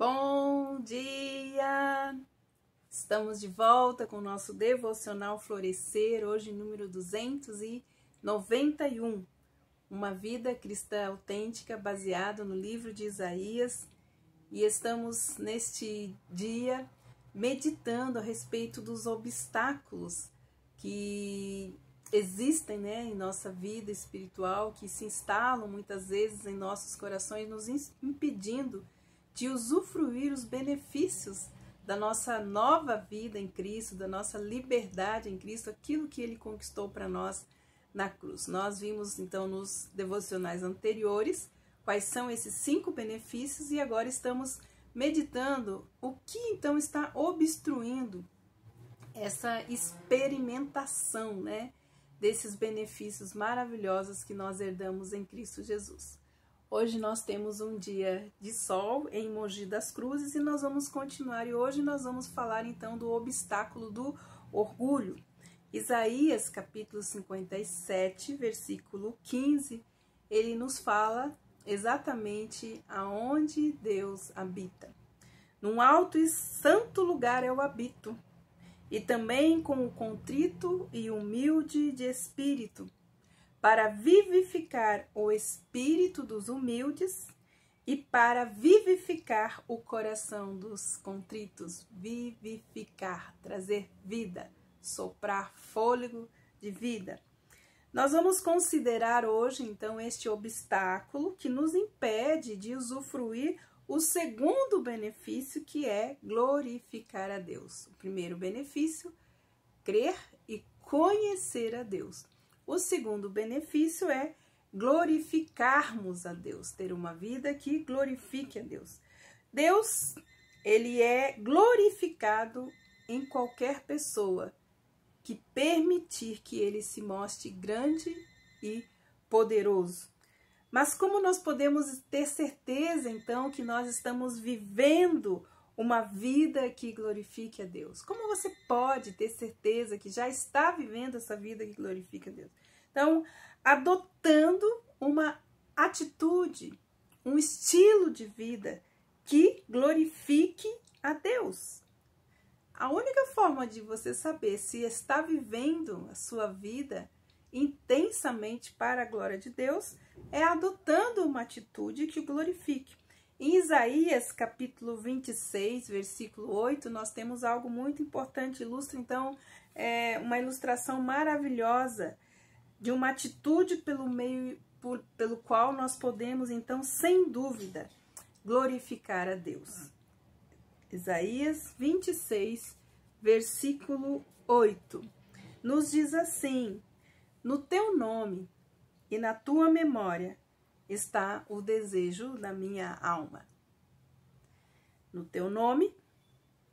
Bom dia! Estamos de volta com o nosso Devocional Florescer, hoje número 291. Uma vida cristã autêntica baseada no livro de Isaías. E estamos neste dia meditando a respeito dos obstáculos que existem, em nossa vida espiritual, que se instalam muitas vezes em nossos corações, nos impedindo de usufruir os benefícios da nossa nova vida em Cristo, da nossa liberdade em Cristo, aquilo que Ele conquistou para nós na cruz. Nós vimos então nos devocionais anteriores quais são esses 5 benefícios e agora estamos meditando o que então está obstruindo essa experimentação, desses benefícios maravilhosos que nós herdamos em Cristo Jesus. Hoje nós temos um dia de sol em Mogi das Cruzes e nós vamos continuar. E hoje nós vamos falar então do obstáculo do orgulho. Isaías capítulo 57, versículo 15, ele nos fala exatamente aonde Deus habita. Num alto e santo lugar eu habito, e também com o contrito e humilde de espírito, para vivificar o espírito dos humildes e para vivificar o coração dos contritos. Vivificar, trazer vida, soprar fôlego de vida. Nós vamos considerar hoje, então, este obstáculo que nos impede de usufruir o segundo benefício, que é glorificar a Deus. O primeiro benefício, crer e conhecer a Deus. O segundo benefício é glorificarmos a Deus, ter uma vida que glorifique a Deus. Deus, ele é glorificado em qualquer pessoa que permitir que ele se mostre grande e poderoso. Mas como nós podemos ter certeza, então, que nós estamos vivendo uma vida que glorifique a Deus? Como você pode ter certeza que já está vivendo essa vida que glorifica a Deus? Então, adotando uma atitude, um estilo de vida que glorifique a Deus. A única forma de você saber se está vivendo a sua vida intensamente para a glória de Deus é adotando uma atitude que o glorifique. Em Isaías capítulo 26, versículo 8, nós temos algo muito importante, ilustra então uma ilustração maravilhosa de uma atitude pelo qual nós podemos então, sem dúvida, glorificar a Deus. Isaías 26, versículo 8, nos diz assim: no teu nome e na tua memória está o desejo da minha alma. No teu nome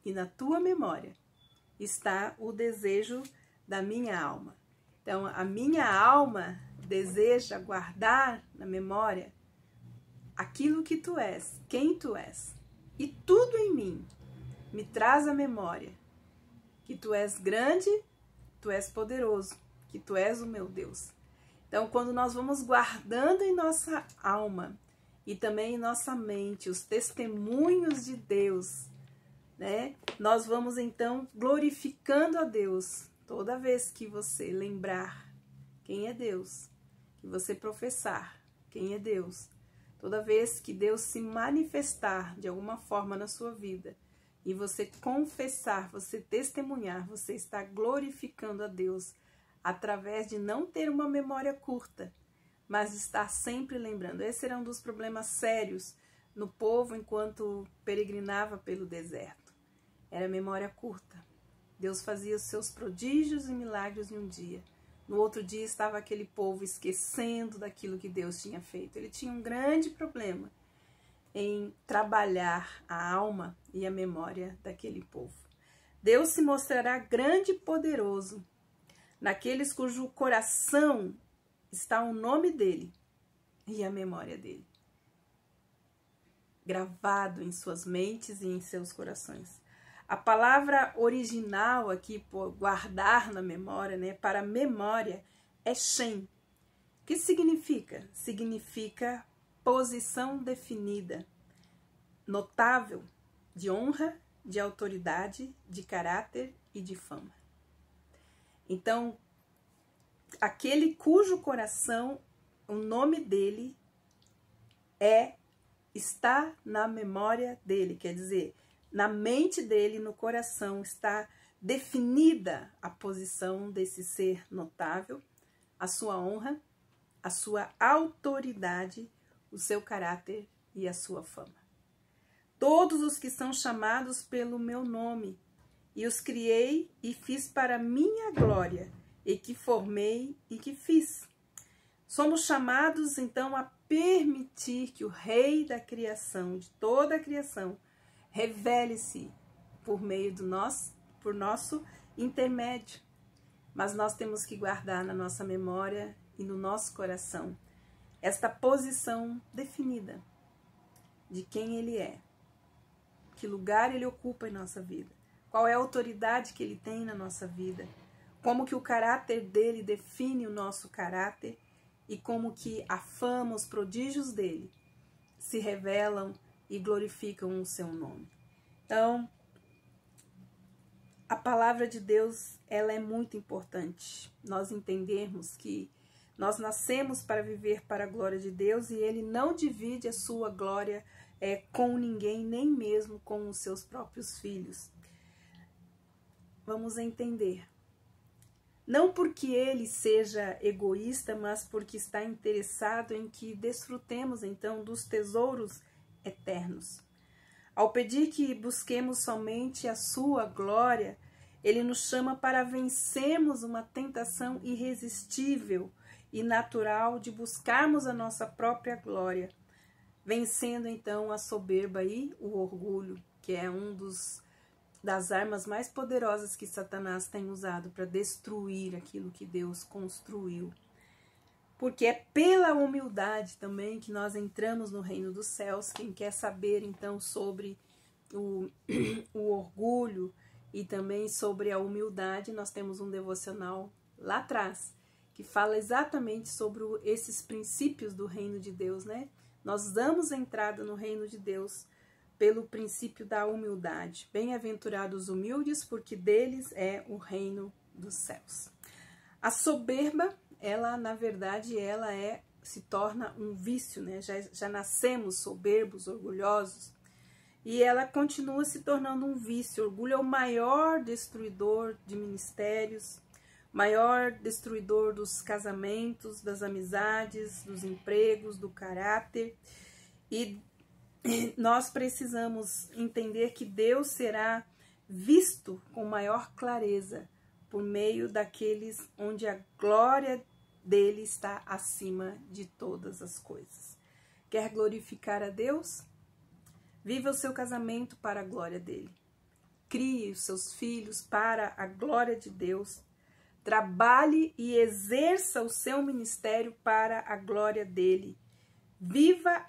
e na tua memória está o desejo da minha alma. Então, a minha alma deseja guardar na memória aquilo que tu és, quem tu és. E tudo em mim me traz à memória que tu és grande, tu és poderoso, que tu és o meu Deus. Então, quando nós vamos guardando em nossa alma e também em nossa mente os testemunhos de Deus, nós vamos então glorificando a Deus toda vez que você lembrar quem é Deus, que você professar quem é Deus, toda vez que Deus se manifestar de alguma forma na sua vida e você confessar, você testemunhar, você está glorificando a Deus através de não ter uma memória curta, mas de estar sempre lembrando. Esse era um dos problemas sérios no povo enquanto peregrinava pelo deserto. Era memória curta. Deus fazia os seus prodígios e milagres em um dia. No outro dia estava aquele povo esquecendo daquilo que Deus tinha feito. Ele tinha um grande problema em trabalhar a alma e a memória daquele povo. Deus se mostrará grande e poderoso naqueles cujo coração está o nome dele e a memória dele, gravado em suas mentes e em seus corações. A palavra original aqui, por guardar na memória, para memória, é Shem. O que significa? Significa posição definida, notável, de honra, de autoridade, de caráter e de fama. Então, aquele cujo coração, o nome dele está na memória dele, quer dizer, na mente dele, no coração, está definida a posição desse ser notável, a sua honra, a sua autoridade, o seu caráter e a sua fama. Todos os que são chamados pelo meu nome, e os criei e fiz para minha glória, e que formei e que fiz. Somos chamados, então, a permitir que o Rei da criação, de toda a criação, revele-se por meio por nosso intermédio. Mas nós temos que guardar na nossa memória e no nosso coração esta posição definida de quem ele é, que lugar ele ocupa em nossa vida, qual é a autoridade que ele tem na nossa vida, como que o caráter dele define o nosso caráter e como que a fama, os prodígios dele se revelam e glorificam o seu nome. Então, a palavra de Deus, ela é muito importante. Nós entendermos que nós nascemos para viver para a glória de Deus e ele não divide a sua glória com ninguém, nem mesmo com os seus próprios filhos. Vamos entender. Não porque ele seja egoísta, mas porque está interessado em que desfrutemos então dos tesouros eternos. Ao pedir que busquemos somente a sua glória, ele nos chama para vencermos uma tentação irresistível e natural de buscarmos a nossa própria glória, vencendo então a soberba e o orgulho, que é das armas mais poderosas que Satanás tem usado para destruir aquilo que Deus construiu. Porque é pela humildade também que nós entramos no reino dos céus. Quem quer saber então sobre o orgulho e também sobre a humildade, nós temos um devocional lá atrás que fala exatamente sobre esses princípios do reino de Deus, né? Nós damos entrada no reino de Deus pelo princípio da humildade. Bem-aventurados os humildes, porque deles é o reino dos céus. A soberba, ela, na verdade, se torna um vício, né? Já nascemos soberbos, orgulhosos, e ela continua se tornando um vício. O orgulho é o maior destruidor de ministérios, maior destruidor dos casamentos, das amizades, dos empregos, do caráter. E nós precisamos entender que Deus será visto com maior clareza por meio daqueles onde a glória dele está acima de todas as coisas. Quer glorificar a Deus? Viva o seu casamento para a glória dele. Crie os seus filhos para a glória de Deus. Trabalhe e exerça o seu ministério para a glória dele. Viva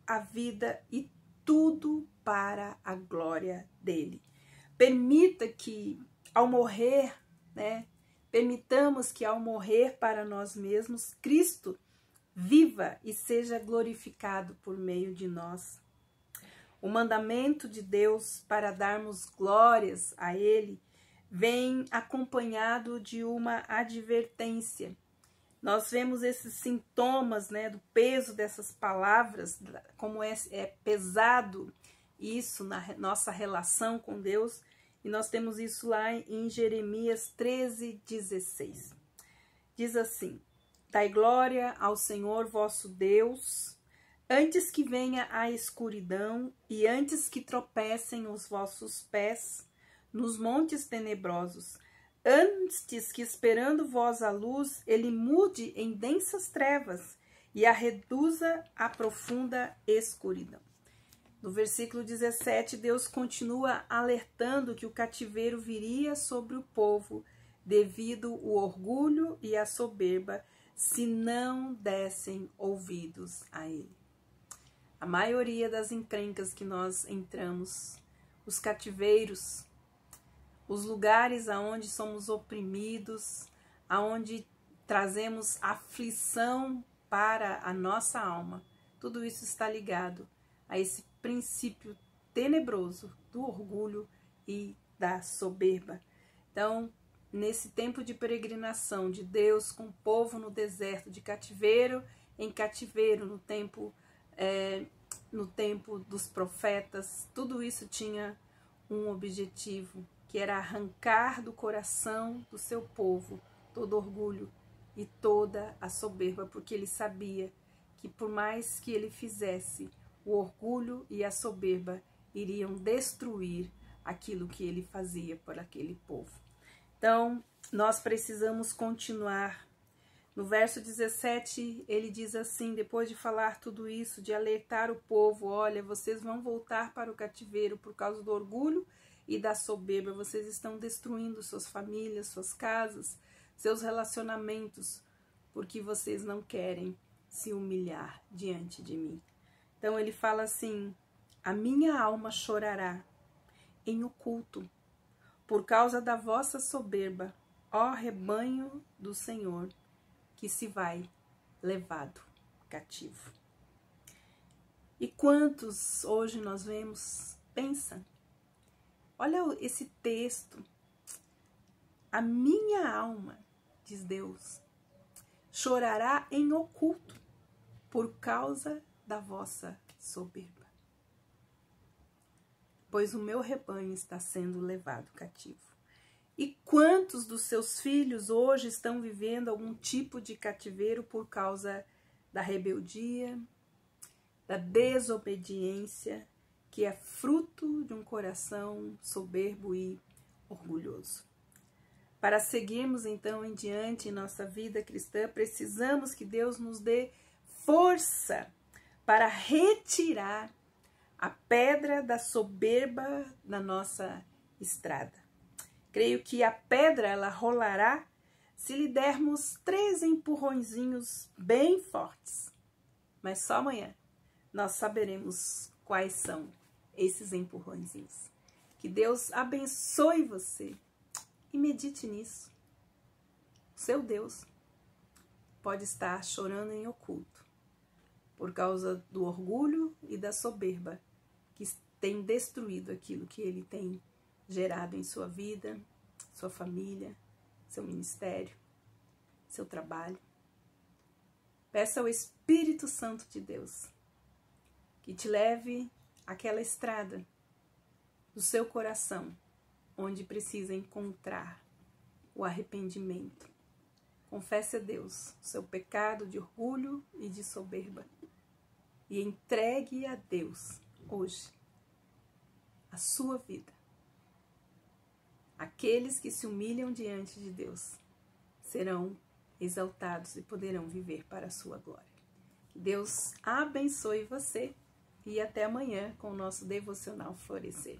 a vida e tudo para a glória dele. Permita que ao morrer, permitamos que ao morrer para nós mesmos, Cristo viva e seja glorificado por meio de nós. O mandamento de Deus para darmos glórias a ele vem acompanhado de uma advertência. Nós vemos esses sintomas, do peso dessas palavras, como é pesado isso na nossa relação com Deus. E nós temos isso lá em Jeremias 13:16. Diz assim: dai glória ao Senhor vosso Deus, antes que venha a escuridão e antes que tropecem os vossos pés nos montes tenebrosos, antes que, esperando vós a luz, ele mude em densas trevas e a reduza à profunda escuridão. No versículo 17, Deus continua alertando que o cativeiro viria sobre o povo devido ao orgulho e à soberba, se não dessem ouvidos a ele. A maioria das encrencas que nós entramos, os cativeiros, os lugares aonde somos oprimidos, aonde trazemos aflição para a nossa alma, tudo isso está ligado a esse princípio tenebroso do orgulho e da soberba. Então, nesse tempo de peregrinação de Deus com o povo no deserto, de cativeiro em cativeiro, no tempo dos profetas, tudo isso tinha um objetivo, que era arrancar do coração do seu povo todo orgulho e toda a soberba, porque ele sabia que por mais que ele fizesse, o orgulho e a soberba iriam destruir aquilo que ele fazia por aquele povo. Então, nós precisamos continuar. No verso 17, ele diz assim, depois de falar tudo isso, de alertar o povo, olha, vocês vão voltar para o cativeiro por causa do orgulho e da soberba, vocês estão destruindo suas famílias, suas casas, seus relacionamentos, porque vocês não querem se humilhar diante de mim. Então ele fala assim, a minha alma chorará em oculto, por causa da vossa soberba, ó rebanho do Senhor, que se vai levado cativo. E quantos hoje nós vemos, pensa, olha esse texto, a minha alma, diz Deus, chorará em oculto por causa da vossa soberba, pois o meu rebanho está sendo levado cativo. E quantos dos seus filhos hoje estão vivendo algum tipo de cativeiro por causa da rebeldia, da desobediência, que é fruto de um coração soberbo e orgulhoso? Para seguirmos então em diante em nossa vida cristã, precisamos que Deus nos dê força para retirar a pedra da soberba da nossa estrada. Creio que a pedra ela rolará se lhe dermos 3 empurrõezinhos bem fortes. Mas só amanhã nós saberemos quais são esses empurrõezinhos. Que Deus abençoe você e medite nisso. O seu Deus pode estar chorando em oculto por causa do orgulho e da soberba que tem destruído aquilo que ele tem gerado em sua vida, sua família, seu ministério, seu trabalho. Peça ao Espírito Santo de Deus que te leve àquela estrada do seu coração, onde precisa encontrar o arrependimento. Confesse a Deus o seu pecado de orgulho e de soberba e entregue a Deus hoje a sua vida. Aqueles que se humilham diante de Deus serão exaltados e poderão viver para a sua glória. Que Deus abençoe você e até amanhã com o nosso Devocional Florescer.